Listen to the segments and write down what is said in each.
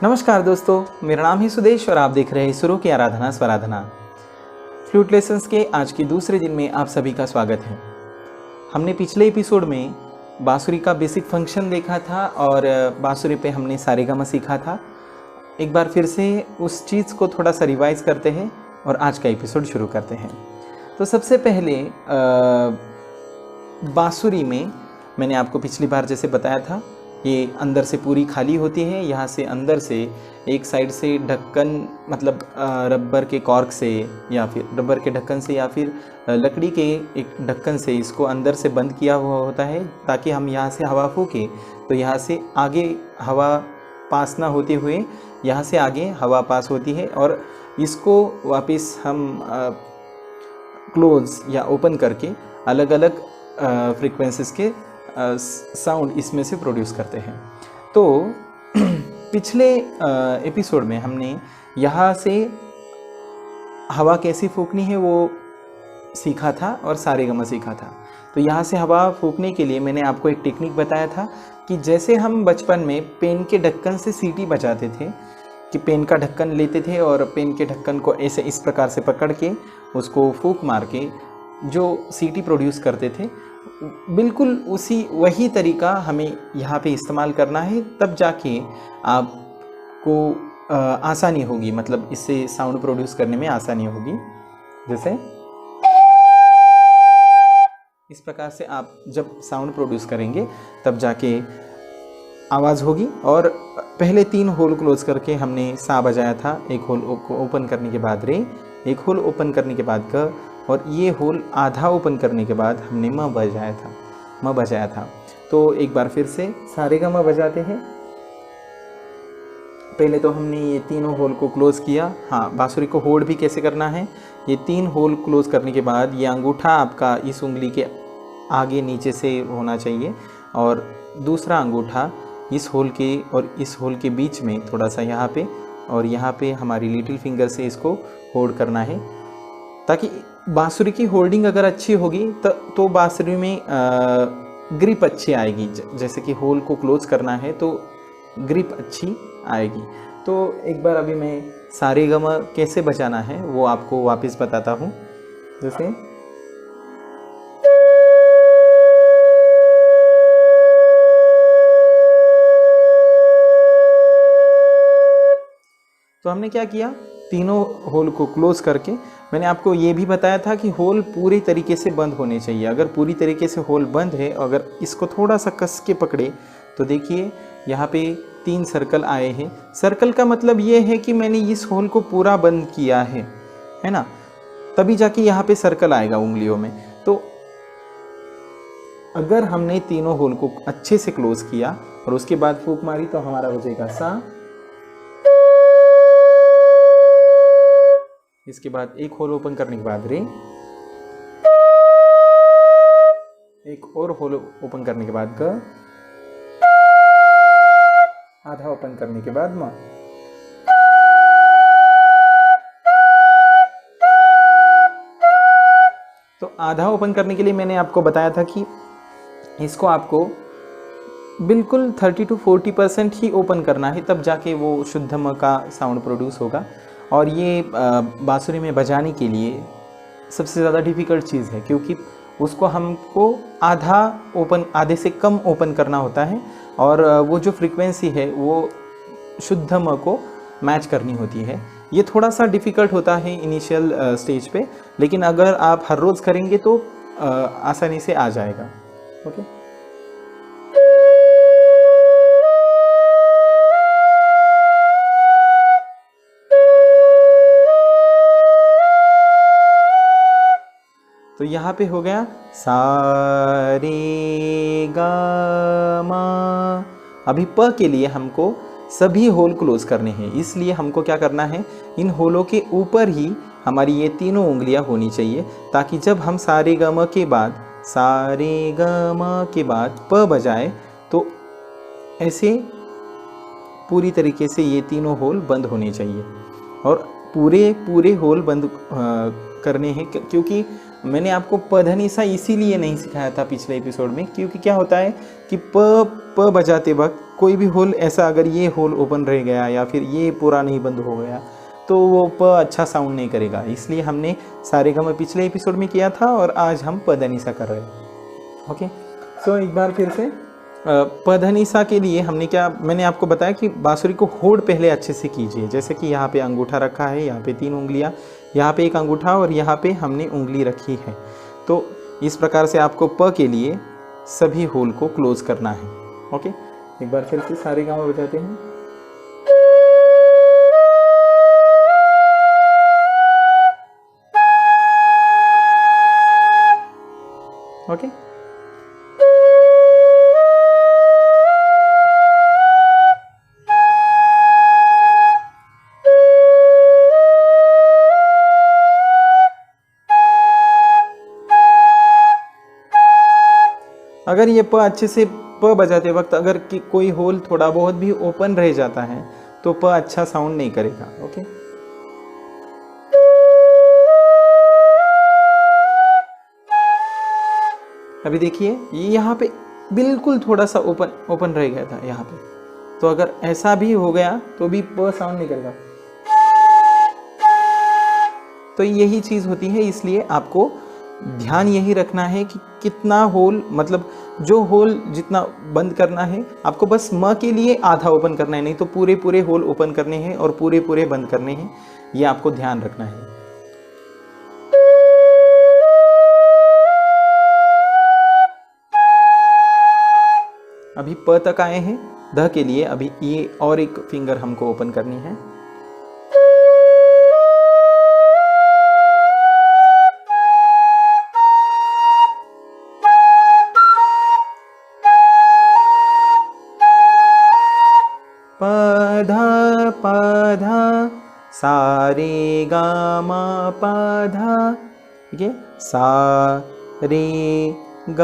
नमस्कार दोस्तों, मेरा नाम है सुदेश और आप देख रहे हैं सुरों की आराधना स्वराधना। फ्लूट लेसन्स के आज के दूसरे दिन में आप सभी का स्वागत है। हमने पिछले एपिसोड में बांसुरी का बेसिक फंक्शन देखा था और बांसुरी पे हमने सारेगामा सीखा था। एक बार फिर से उस चीज़ को थोड़ा सा रिवाइज करते हैं और आज का एपिसोड शुरू करते हैं। तो सबसे पहले बांसुरी में मैंने आपको पिछली बार जैसे बताया था, ये अंदर से पूरी खाली होती है। यहाँ से अंदर से एक साइड से ढक्कन मतलब रबर के कॉर्क से या फिर रबर के ढक्कन से या फिर लकड़ी के एक ढक्कन से इसको अंदर से बंद किया हुआ होता है, ताकि हम यहाँ से हवा फूकें तो यहाँ से आगे हवा पास ना होते हुए यहाँ से आगे हवा पास होती है और इसको वापस हम क्लोज या ओपन करके अलग अलग फ्रीक्वेंसीज के साउंड इसमें से प्रोड्यूस करते हैं। तो पिछले एपिसोड में हमने यहाँ से हवा कैसी फूकनी है वो सीखा था और सारेगामा सीखा था। तो यहाँ से हवा फूकने के लिए मैंने आपको एक टेक्निक बताया था कि जैसे हम बचपन में पेन के ढक्कन से सीटी बजाते थे, कि पेन का ढक्कन लेते थे और पेन के ढक्कन को ऐसे इस प्रकार से पकड़ के उसको फूंक मार के जो सीटी प्रोड्यूस करते थे, बिल्कुल वही तरीका हमें यहाँ पे इस्तेमाल करना है। तब जाके आपको आसानी होगी, मतलब इससे साउंड प्रोड्यूस करने में आसानी होगी। जैसे इस प्रकार से आप जब साउंड प्रोड्यूस करेंगे तब जाके आवाज़ होगी। और पहले 3 होल क्लोज करके हमने सा बजाया था, एक होल को ओपन करने के बाद रे, एक होल ओपन करने के बाद ग, और ये होल आधा ओपन करने के बाद हमने म बजाया था। तो एक बार फिर से सारेगामा बजाते हैं। पहले तो हमने ये तीनों होल को क्लोज किया। हाँ, बांसुरी को होल्ड भी कैसे करना है, ये 3 होल क्लोज करने के बाद ये अंगूठा आपका इस उंगली के आगे नीचे से होना चाहिए और दूसरा अंगूठा इस होल के और इस होल के बीच में थोड़ा सा यहाँ पे, और यहाँ पे हमारी लिटिल फिंगर से इसको होल्ड करना है, ताकि बांसुरी की होल्डिंग अगर अच्छी होगी तो बांसुरी में ग्रिप अच्छी आएगी। जैसे कि होल को क्लोज करना है तो ग्रिप अच्छी आएगी। तो एक बार अभी मैं सारेगामा कैसे बजाना है वो आपको वापस बताता हूँ। जैसे तो हमने क्या किया, तीनों होल को क्लोज करके मैंने आपको ये भी बताया था कि होल पूरी तरीके से बंद होने चाहिए। अगर पूरी तरीके से होल बंद है, अगर इसको थोड़ा सा कस के पकड़े तो देखिए यहाँ पे 3 सर्कल आए हैं। सर्कल का मतलब ये है कि मैंने इस होल को पूरा बंद किया है ना, तभी जाके यहाँ पे सर्कल आएगा उंगलियों में। तो अगर हमने तीनों होल को अच्छे से क्लोज किया और उसके बाद फूंक मारी तो हमारा हो जाएगा सा। इसके बाद एक होल ओपन करने के बाद रे, एक और होल ओपन करने के बाद ग, आधा ओपन करने के बाद म। तो आधा ओपन करने के लिए मैंने आपको बताया था कि इसको आपको बिल्कुल 30 to 40% ही ओपन करना है, तब जाके वो शुद्ध म का साउंड प्रोड्यूस होगा। और ये बांसुरी में बजाने के लिए सबसे ज़्यादा डिफ़िकल्ट चीज़ है, क्योंकि उसको हमको आधे से कम ओपन करना होता है और वो जो फ्रीक्वेंसी है वो शुद्ध म को मैच करनी होती है। ये थोड़ा सा डिफ़िकल्ट होता है इनिशियल स्टेज पे, लेकिन अगर आप हर रोज़ करेंगे तो आसानी से आ जाएगा। ओके, तो यहाँ पे हो गया सा रे गा मा। अभी प के लिए हमको सभी होल क्लोज करने हैं, इसलिए हमको क्या करना है, इन होलों के ऊपर ही हमारी ये तीनों उंगलियां होनी चाहिए, ताकि जब हम सारेगामा के बाद प बजाए तो ऐसे पूरी तरीके से ये तीनों होल बंद होने चाहिए और पूरे होल बंद करने हैं, क्योंकि मैंने आपको प ध नि सा इसीलिए नहीं सिखाया था पिछले एपिसोड में, क्योंकि क्या होता है कि प बजाते वक्त कोई भी होल ऐसा, अगर ये होल ओपन रह गया या फिर ये पूरा नहीं बंद हो गया तो वो प अच्छा साउंड नहीं करेगा। इसलिए हमने सारेगामा पिछले एपिसोड में किया था और आज हम प ध नि सा कर रहे हैं। ओके, सो एक बार फिर से प ध नि सा के लिए मैंने आपको बताया कि बांसुरी को होल्ड पहले अच्छे से कीजिए। जैसे कि यहाँ पे अंगूठा रखा है, यहाँ पे 3 उंगलियाँ, यहाँ पे एक अंगूठा और यहाँ पे हमने उंगली रखी है। तो इस प्रकार से आपको प के लिए सभी होल को क्लोज करना है। ओके, एक बार फिर से सारेगामा बजाते हैं। ओके, अगर ये प अच्छे से प बजाते वक्त अगर कि कोई होल थोड़ा बहुत भी ओपन रह जाता है तो प अच्छा साउंड नहीं करेगा। ओके, अभी देखिए ये यहाँ पे बिल्कुल थोड़ा सा ओपन रह गया था यहाँ पे, तो अगर ऐसा भी हो गया तो भी प साउंड नहीं करेगा। तो यही चीज़ होती है, इसलिए आपको ध्यान यही रखना है कि कितना होल, मतलब जो होल जितना बंद करना है आपको बस म के लिए आधा ओपन करना है, नहीं तो पूरे होल ओपन करने हैं और पूरे बंद करने हैं। ये आपको ध्यान रखना है। अभी प तक आए हैं। ध के लिए अभी ये और एक फिंगर हमको ओपन करनी है। प ध सा रे गा मा पा धा, ठीक है। सा रे ग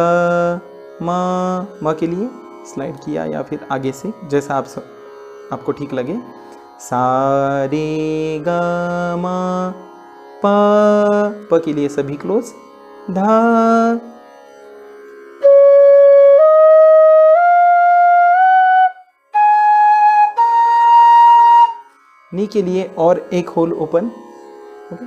म के लिए स्लाइड किया या फिर आगे से, जैसा आपको ठीक लगे। सा रे ग म प के लिए सभी क्लोज। धा नी के लिए और एक होल ओपन। ओके,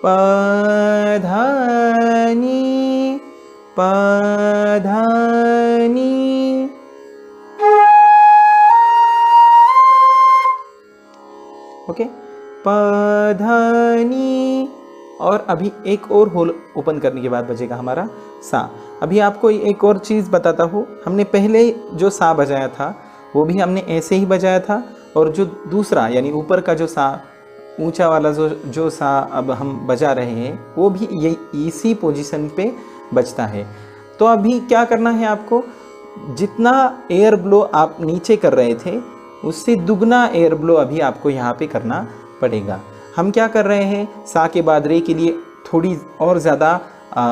प ध नि प ध नि। ओके, प ध नि। और अभी एक और होल ओपन करने के बाद बजेगा हमारा सा। अभी आपको एक और चीज़ बताता हूँ, हमने पहले जो सा बजाया था वो भी हमने ऐसे ही बजाया था, और जो दूसरा यानी ऊपर का जो सा, ऊंचा वाला जो सा अब हम बजा रहे हैं वो भी यही इसी पोजीशन पे बजता है। तो अभी क्या करना है आपको, जितना एयर ब्लो आप नीचे कर रहे थे उससे दुगना एयर ब्लो अभी आपको यहाँ पे करना पड़ेगा। हम क्या कर रहे हैं, सा के बाद रे के लिए थोड़ी और ज़्यादा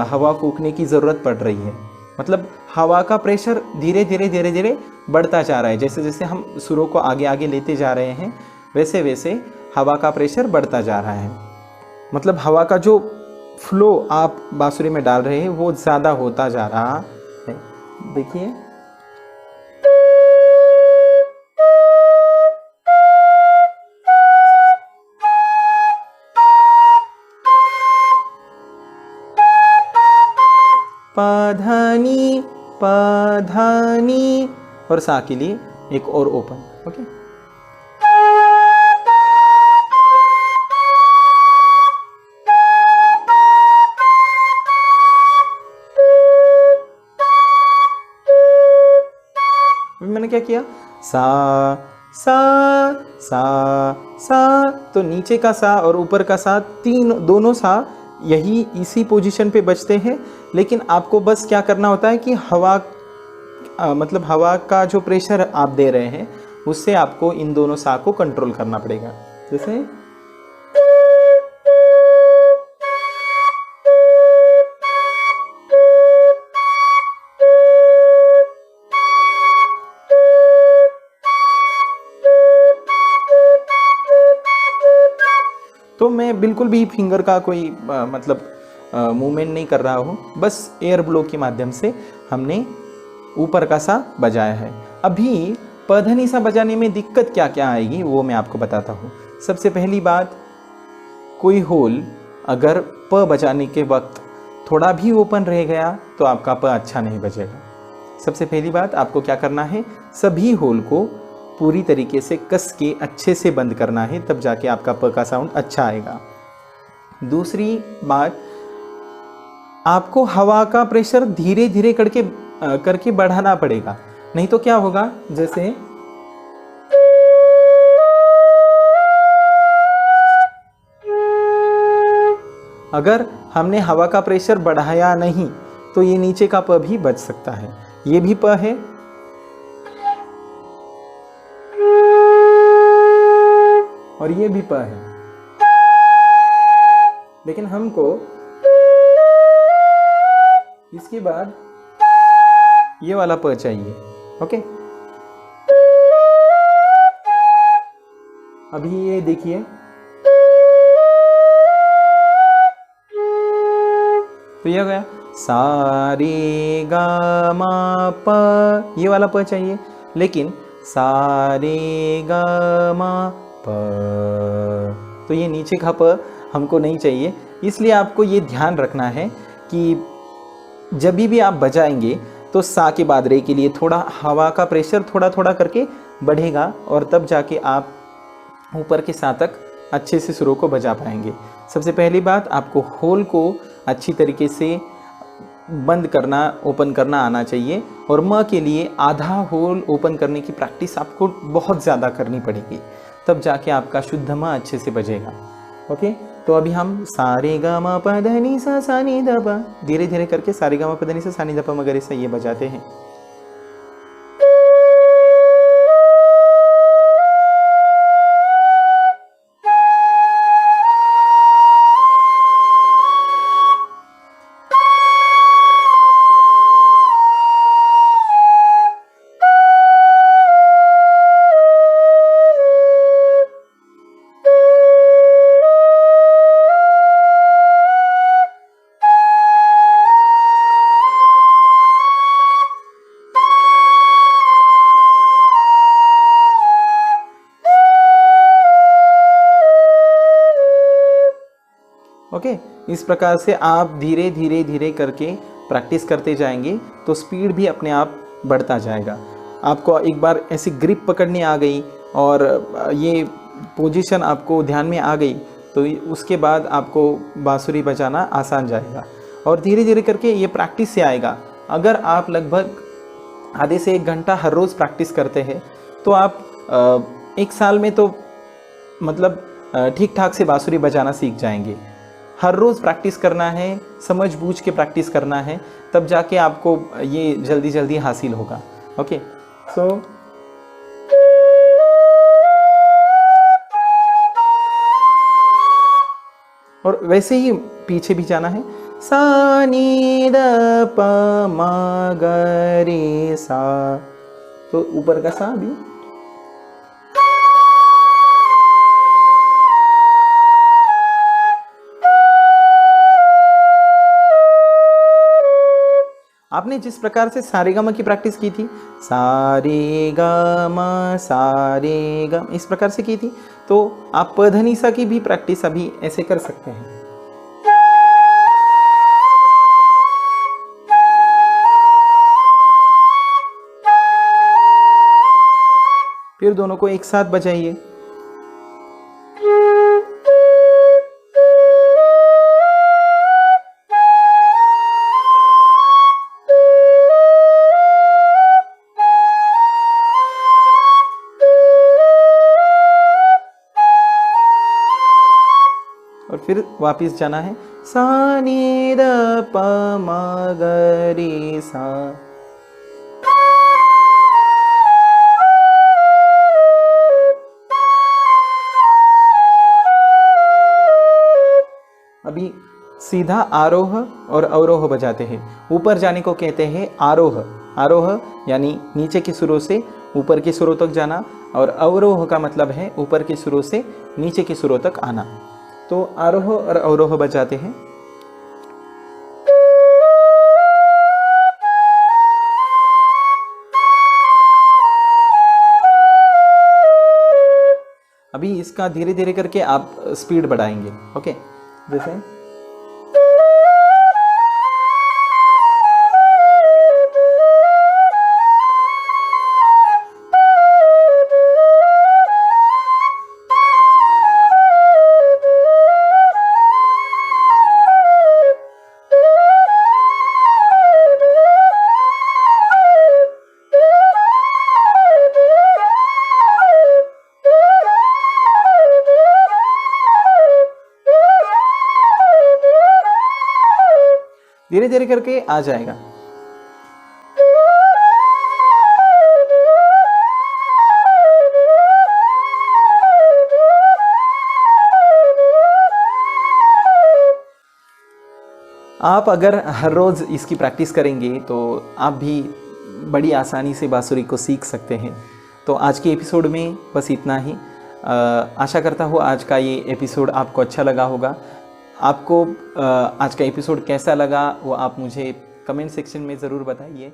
हवा फूकने की ज़रूरत पड़ रही है। मतलब हवा का प्रेशर धीरे धीरे बढ़ता जा रहा है। जैसे जैसे हम सुरों को आगे लेते जा रहे हैं वैसे वैसे हवा का प्रेशर बढ़ता जा रहा है। मतलब हवा का जो फ्लो आप बांसुरी में डाल रहे हैं वो ज़्यादा होता जा रहा है। देखिए, प ध नि और सा के लिए एक और ओपन। ओके, मैंने क्या किया, सा सा सा सा, तो नीचे का सा और ऊपर का सा, दोनों सा यही इसी पोजीशन पे बजते हैं। लेकिन आपको बस क्या करना होता है कि हवा मतलब हवा का जो प्रेशर आप दे रहे हैं उससे आपको इन दोनों सा को कंट्रोल करना पड़ेगा। जैसे तो मैं बिल्कुल भी फिंगर का कोई मतलब मूवमेंट नहीं कर रहा हूँ, बस एयर ब्लो के माध्यम से हमने ऊपर का सा बजाया है। अभी पधनी सा बजाने में दिक्कत क्या क्या आएगी वो मैं आपको बताता हूँ। सबसे पहली बात, कोई होल अगर प बजाने के वक्त थोड़ा भी ओपन रह गया तो आपका प अच्छा नहीं बजेगा। सबसे पहली बात आपको क्या करना है, सभी होल को पूरी तरीके से कस के अच्छे से बंद करना है, तब जाके आपका प का साउंड अच्छा आएगा। दूसरी बात, आपको हवा का प्रेशर धीरे धीरे करके बढ़ाना पड़ेगा, नहीं तो क्या होगा, जैसे अगर हमने हवा का प्रेशर बढ़ाया नहीं तो ये नीचे का प भी बज सकता है। ये भी प है और ये भी प है, लेकिन हमको इसके बाद ये वाला प चाहिए। ओके, अभी ये देखिए, तो ये हो गया सा रे गा मा प, ये वाला प चाहिए, लेकिन सा रे गा मा प, तो ये नीचे का प हमको नहीं चाहिए। इसलिए आपको ये ध्यान रखना है कि जब भी आप बजाएंगे तो सा के बाद रे के लिए थोड़ा हवा का प्रेशर थोड़ा थोड़ा करके बढ़ेगा, और तब जाके आप ऊपर के सा तक अच्छे से सुरों को बजा पाएंगे। सबसे पहली बात, आपको होल को अच्छी तरीके से बंद करना, ओपन करना आना चाहिए, और म के लिए आधा होल ओपन करने की प्रैक्टिस आपको बहुत ज़्यादा करनी पड़ेगी, तब जाके आपका शुद्ध म अच्छे से बजेगा। ओके, तो अभी हम सारे गा मा प ध नि सा सा नि ध प, धीरे धीरे करके सारे गा मा प ध नि सा नि ध प मगरे सा ये बजाते हैं। ओके, इस प्रकार से आप धीरे धीरे धीरे करके प्रैक्टिस करते जाएंगे तो स्पीड भी अपने आप बढ़ता जाएगा। आपको एक बार ऐसी ग्रिप पकड़नी आ गई और ये पोजीशन आपको ध्यान में आ गई तो उसके बाद आपको बांसुरी बजाना आसान जाएगा, और धीरे धीरे करके ये प्रैक्टिस से आएगा। अगर आप लगभग आधे से 1 घंटा हर रोज़ प्रैक्टिस करते हैं तो आप 1 साल में तो मतलब ठीक ठाक से बांसुरी बजाना सीख जाएंगे। हर रोज़ प्रैक्टिस करना है, समझ बूझ के प्रैक्टिस करना है, तब जाके आपको ये जल्दी जल्दी हासिल होगा। ओके, सो और वैसे ही पीछे भी जाना है, सा नी द प म ग रे सा, तो ऊपर का सा भी, आपने जिस प्रकार से सारेगामा की प्रैक्टिस की थी, सारेगामा सारेगामा इस प्रकार से की थी, तो आप पधनीसा की भी प्रैक्टिस अभी ऐसे कर सकते हैं। फिर दोनों को एक साथ बजाइए। और फिर वापस जाना है, सा नी द प म ग रे सा। सीधा आरोह और अवरोह बजाते हैं। ऊपर जाने को कहते हैं आरोह, आरोह यानी नीचे के सुरों से ऊपर के सुरों तक जाना, और अवरोह का मतलब है ऊपर के सुरों से नीचे के सुरों तक आना। तो आरोह और अवरोह बजाते हैं। अभी इसका धीरे धीरे करके आप स्पीड बढ़ाएंगे। ओके, जैसे धीरे धीरे करके आ जाएगा। आप अगर हर रोज़ इसकी प्रैक्टिस करेंगे तो आप भी बड़ी आसानी से बांसुरी को सीख सकते हैं। तो आज के एपिसोड में बस इतना ही। आशा करता हूँ आज का ये एपिसोड आपको अच्छा लगा होगा। आपको आज का एपिसोड कैसा लगा वो आप मुझे कमेंट सेक्शन में ज़रूर बताइए।